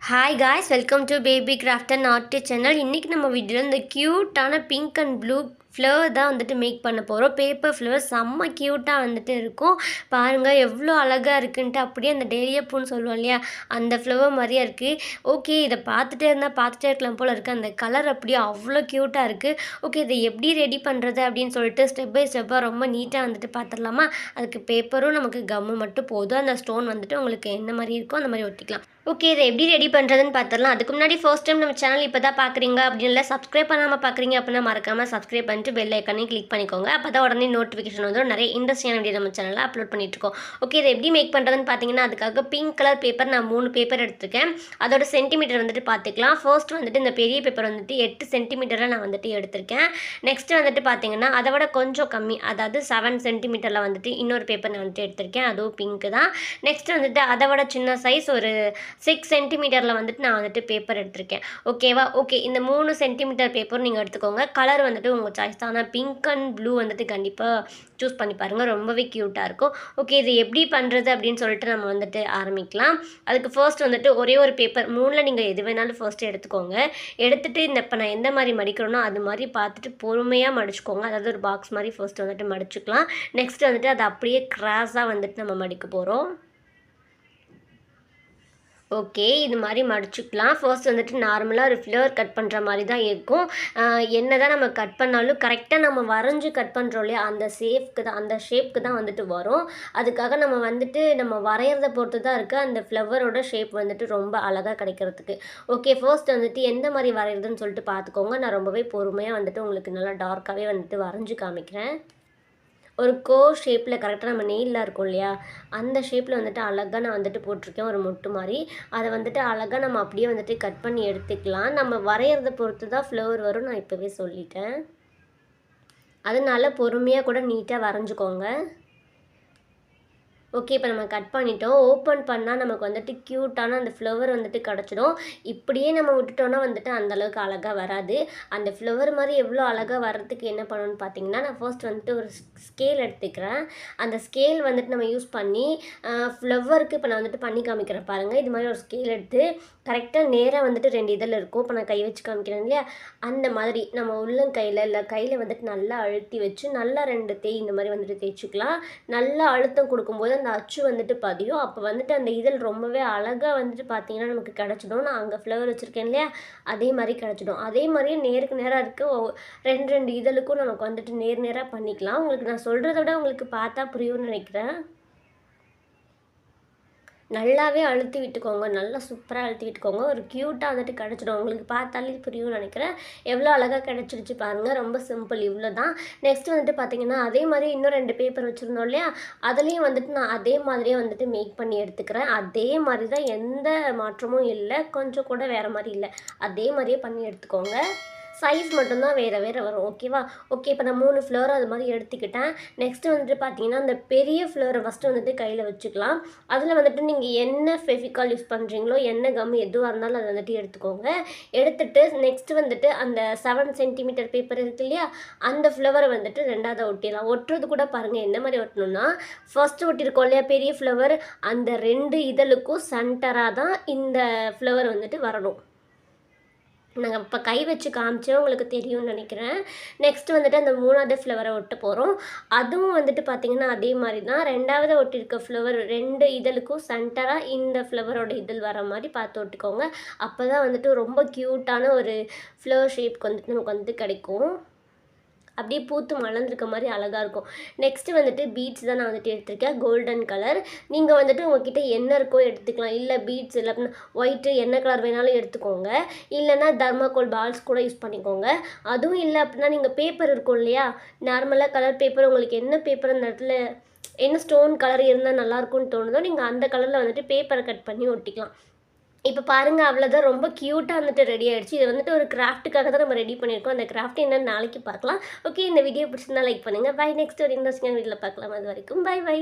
Hi guys, welcome to baby craft and art channel. இன்றைக்கி நம்ம வீடியோவில் இந்த க்யூட்டான பிங்க் அண்ட் ப்ளூ ஃப்ளவர் தான் வந்துட்டு மேக் பண்ண போகிறோம். பேப்பர் ஃப்ளவர் செம்ம க்யூட்டாக வந்துட்டு இருக்கும். பாருங்கள் எவ்வளோ அழகாக இருக்குன்ட்டு. அப்படியே அந்த டேலியா பூன்னு சொல்லுவோம் இல்லையா, அந்த ஃப்ளவர் மாதிரியே இருக்குது. ஓகே, இதை பார்த்துட்டே இருக்கலாம் போல் இருக்குது. அந்த கலர் அப்படியே அவ்வளோ க்யூட்டாக இருக்குது. ஓகே, இதை எப்படி ரெடி பண்ணுறது அப்படின்னு சொல்லிட்டு ஸ்டெப் பை ஸ்டெப்பாக ரொம்ப நீட்டாக வந்துட்டு பார்த்துடலாமா. அதுக்கு பேப்பரும் நமக்கு கம்மு மட்டும் போதும். அந்த ஸ்டோன் வந்துட்டு உங்களுக்கு என்ன மாதிரி இருக்கோ அந்த மாதிரி ஒட்டிக்கலாம். ஓகே, இதை எப்படி ரெடி பண்ணுறதுன்னு பார்த்துடலாம். அதுக்கு முன்னாடி ஃபர்ஸ்ட் டைம் நம்ம சேனல் இப்போ தான் பார்க்குறீங்க அப்படின்னு இல்லை, சப்ஸ்கிரைப் பண்ணாமல் பார்க்குறீங்க அப்படின்னா மறக்காமல் சப்ஸ்கிரைப் பண்ணிட்டு பெல் ஐக்கானே கிளிக் பண்ணிக்கோங்க. அப்போ தான் உடனே நோட்டிஃபிகேஷன் வந்துடும். நிறைய இன்ட்ரெஸ்டிங்கான வீடியோ நம்ம சேனலில் அப்லோட் பண்ணிட்டுருக்கோம். ஓகே, இதை எப்படி மேக் பண்ணுறதுன்னு பார்த்தீங்கன்னா, அதுக்காக பிங்க் கலர் பேப்பர் நான் 3 பேப்பர் எடுத்திருக்கேன். அதோட சென்டிமீட்டர் வந்துட்டு பார்த்துக்கலாம். ஃபர்ஸ்ட் வந்துட்டு இந்த பெரிய பேப்பர் வந்துட்டு 8 சென்டிமீட்டரில் நான் வந்துட்டு எடுத்திருக்கேன். நெக்ஸ்ட்டு வந்துட்டு பார்த்தீங்கன்னா அதை விட கொஞ்சம் கம்மி, அதாவது 7 சென்டிமீட்டரில் வந்துட்டு இன்னொரு பேப்பர் நான் வந்துட்டு எடுத்திருக்கேன். அதுவும் பிங்க்கு தான். நெக்ஸ்ட்டு வந்துட்டு அதை விட சின்ன சைஸ் ஒரு 6 சென்டிமீட்டரில் வந்துட்டு நான் வந்துட்டு பேப்பர் எடுத்திருக்கேன். ஓகேவா? ஓகே, இந்த 3 சென்டிமீட்டர் பேப்பர் நீங்கள் எடுத்துக்கோங்க. கலர் வந்துட்டு உங்கள் சாய்ஸ் தான். ஆனால் பிங்க் அண்ட் ப்ளூ வந்துட்டு கண்டிப்பாக சூஸ் பண்ணி பாருங்கள், ரொம்பவே க்யூட்டாக இருக்கும். ஓகே, இது எப்படி பண்ணுறது அப்படின்னு சொல்லிட்டு நம்ம வந்துட்டு ஆரம்பிக்கலாம். அதுக்கு ஃபர்ஸ்ட் வந்துட்டு ஒரே ஒரு பேப்பர் 3ல் நீங்கள் எது வேணாலும் ஃபர்ஸ்ட்டு எடுத்துக்கோங்க. எடுத்துகிட்டு இந்த இப்போ நான் எந்த மாதிரி மடிக்கிறேனோ அது மாதிரி பார்த்துட்டு பொறுமையாக மடிச்சுக்கோங்க. அதாவது ஒரு பாக்ஸ் மாதிரி ஃபர்ஸ்ட் வந்துட்டு மடிச்சுக்கலாம். நெக்ஸ்ட் வந்துட்டு அதை அப்படியே கிராஸாக வந்துட்டு நம்ம மடிக்க போகிறோம். ஓகே, இது மாதிரி மடிச்சுக்கலாம். ஃபர்ஸ்ட் வந்துட்டு நார்மலாக ஒரு ஃப்ளவர் கட் பண்ணுற மாதிரி தான் இருக்கும். என்ன தான் நம்ம கட் பண்ணாலும் கரெக்டாக நம்ம வரைஞ்சி கட் பண்ணுறோம் இல்லையா, அந்த ஷேப்க்கு தான் வந்துட்டு வரும். அதுக்காக நம்ம வந்துட்டு நம்ம வரைகிறத பொறுத்து தான் இருக்குது அந்த ஃப்ளவரோட ஷேப் வந்துட்டு ரொம்ப அழகாக கிடைக்கிறதுக்கு. ஓகே, ஃபர்ஸ்ட் வந்துட்டு எந்த மாதிரி வரைகிறதுன்னு சொல்லிட்டு பார்த்துக்கோங்க. நான் ரொம்பவே பொறுமையாக வந்துட்டு உங்களுக்கு நல்லா டார்க்காகவே வந்துட்டு வரைஞ்சி காமிக்கிறேன். ஒரு ஷேப்பில் கரெக்டாக நம்ம நெயிலில் இருக்கும் இல்லையா, அந்த ஷேப்பில் வந்துட்டு அழகாக நான் வந்துட்டு போட்டிருக்கேன் ஒரு மொட்டு மாதிரி. அதை வந்துட்டு அழகாக நம்ம அப்படியே வந்துட்டு கட் பண்ணி எடுத்துக்கலாம். நம்ம வரைகிறத பொறுத்து தான் ஃப்ளவர் வரும், நான் இப்போவே சொல்லிட்டேன். அதனால பொறுமையாக கூட நீட்டாக வரைஞ்சிக்கோங்க. ஓகே, இப்போ நம்ம கட் பண்ணிட்டோம். ஓப்பன் பண்ணால் நமக்கு வந்துட்டு க்யூட்டான அந்த ஃப்ளவர் வந்துட்டு கிடச்சிடும். இப்படியே நம்ம விட்டுட்டோன்னா வந்துட்டு அந்தளவுக்கு அழகாக வராது. அந்த ஃப்ளவர் மாதிரி எவ்வளோ அழகாக வர்றதுக்கு என்ன பண்ணணும்னு பார்த்தீங்கன்னா, நான் ஃபர்ஸ்ட் வந்துட்டு ஒரு ஸ்கேல் எடுத்துக்கிறேன். அந்த ஸ்கேல் வந்துட்டு நம்ம யூஸ் பண்ணி ஃப்ளவருக்கு இப்போ நான் வந்துட்டு பண்ணி காமிக்கிறேன் பாருங்கள். இது மாதிரி ஒரு ஸ்கேல் எடுத்து கரெக்டாக நேராக வந்துட்டு 2 இதழ் இருக்கும். இப்போ நான் கை வச்சு காமிக்கிறேன் இல்லையா, அந்த மாதிரி நம்ம உள்ளங்கையில் இல்லை கையில் வந்துட்டு நல்லா அழுத்தி வச்சு நல்லா 2 இந்த மாதிரி வந்துட்டு தேய்ச்சிக்கலாம். நல்லா அழுத்தம் கொடுக்கும்போது அந்த அச்சு வந்துட்டு பதியும். அப்போ வந்துட்டு அந்த இதழ் ரொம்பவே அழகாக வந்துட்டு பார்த்தீங்கன்னா நமக்கு கிடச்சிடும். நான் அங்கே ஃப்ளவர் வச்சுருக்கேன் இல்லையா, அதே மாதிரி கிடச்சிடும். அதே மாதிரியே நேருக்கு நேராக இருக்க 2 இதழுக்கும் நமக்கு வந்துட்டு நேராக பண்ணிக்கலாம். உங்களுக்கு நான் சொல்கிறத விட உங்களுக்கு பார்த்தா புரியும்னு நினைக்கிறேன். நல்லாவே அழுத்தி விட்டுக்கோங்க, நல்லா சூப்பராக அழுத்தி விட்டுக்கோங்க. ஒரு க்யூட்டாக வந்துட்டு கிடச்சிடும். உங்களுக்கு பார்த்தாலே புரியும்னு நினைக்கிறேன். எவ்வளோ அழகாக கிடச்சிருச்சு பாருங்கள். ரொம்ப சிம்பிள், இவ்வளோ தான். நெக்ஸ்ட் வந்துட்டு பார்த்தீங்கன்னா அதே மாதிரி இன்னும் 2 பேப்பர் வச்சுருந்தோம் இல்லையா, அதுலேயும் வந்துட்டு நான் அதே மாதிரியே வந்துட்டு மேக் பண்ணி எடுத்துக்கிறேன். அதே மாதிரி தான், எந்த மாற்றமும் இல்லை, கொஞ்சம் கூட வேறு மாதிரி இல்லை. அதே மாதிரியே பண்ணி எடுத்துக்கோங்க. சைஸ் மட்டும்தான் வேறு வரும். ஓகேவா? ஓகே, இப்போ நான் 3 ஃப்ளவர் அது மாதிரி எடுத்துக்கிட்டேன். நெக்ஸ்ட்டு வந்துட்டு பார்த்தீங்கன்னா அந்த பெரிய ஃப்ளவரை ஃபஸ்ட்டு வந்துட்டு கையில் வச்சுக்கலாம். அதில் வந்துட்டு நீங்கள் என்ன ஃபெவிகால் யூஸ் பண்ணுறீங்களோ, என்ன கம் எதுவாக இருந்தாலும் அதை வந்துட்டு எடுத்துக்கோங்க. எடுத்துகிட்டு நெக்ஸ்ட்டு வந்துட்டு அந்த 7 சென்டிமீட்டர் பேப்பர் இருக்குது இல்லையா, அந்த ஃப்ளவரை வந்துட்டு 2வது ஒட்டிடலாம். ஒட்டுறது கூட பாருங்கள் என்ன மாதிரி ஒட்டணும்னா, ஃபஸ்ட்டு ஒட்டியிருக்கோம் இல்லையா பெரிய ஃப்ளவர், அந்த 2 இதழுக்கும் சென்டராக தான் இந்த ஃப்ளவர் வந்துட்டு வரணும். நாங்கள் இப்போ கை வச்சு காமிச்சேன், உங்களுக்கு தெரியும்னு நினைக்கிறேன். நெக்ஸ்ட்டு வந்துட்டு அந்த 3வது ஃப்ளவரை ஒட்ட போகிறோம். அதுவும் வந்துட்டு பார்த்திங்கன்னா அதே மாதிரி தான். 2வது ஒட்டியிருக்க ஃப்ளவர் 2 இதழுக்கும் சென்டராக இந்த ஃப்ளவரோட இதழ் வர மாதிரி பார்த்து ஒட்டிக்கோங்க. அப்போ தான் வந்துட்டு ரொம்ப க்யூட்டான ஒரு ஃப்ளவர் ஷேப்க்கு வந்துட்டு நமக்கு வந்துட்டு கிடைக்கும். அப்படியே பூத்து மலர்ந்துருக்க மாதிரி அழகாக இருக்கும். நெக்ஸ்ட்டு வந்துட்டு பீட்ஸ் தான் நான் வந்துட்டு எடுத்திருக்கேன், கோல்டன் கலர். நீங்கள் வந்துட்டு உங்கள்கிட்ட என்ன இருக்கோ எடுத்துக்கலாம். இல்லை பீட்ஸ் இல்லை அப்படின்னா ஒயிட்டு என்ன கலர் வேணாலும் எடுத்துக்கோங்க. இல்லைன்னா தர்மாக்கோல் பால்ஸ் கூட யூஸ் பண்ணிக்கோங்க. அதுவும் இல்லை அப்படின்னா நீங்கள் பேப்பர் இருக்கும் இல்லையா, நார்மலாக கலர் பேப்பர், உங்களுக்கு என்ன பேப்பர் அந்த இடத்துல என்ன ஸ்டோன் கலர் இருந்தால் நல்லாயிருக்கும்னு தோணுதோ நீங்கள் அந்த கலரில் வந்துட்டு பேப்பரை கட் பண்ணி ஒட்டிக்கலாம். இப்போ பாருங்கள், அவ்வளோதான். ரொம்ப க்யூட்டாக வந்துட்டு ரெடி ஆகிடுச்சு. இது வந்துட்டு ஒரு கிராஃப்ட்டுக்காக தான் நம்ம ரெடி பண்ணியிருக்கோம். அந்த கிராஃப்ட் என்னன்னு நாளைக்கு பார்க்கலாம். ஓகே, இந்த வீடியோ பிடிச்சிருந்தா லைக் பண்ணுங்கள். பை. நெக்ஸ்ட் ஒரு இன்ட்ரெஸ்டிங்கான வீடியோவில் பார்க்கலாம். அது வரைக்கும் பை.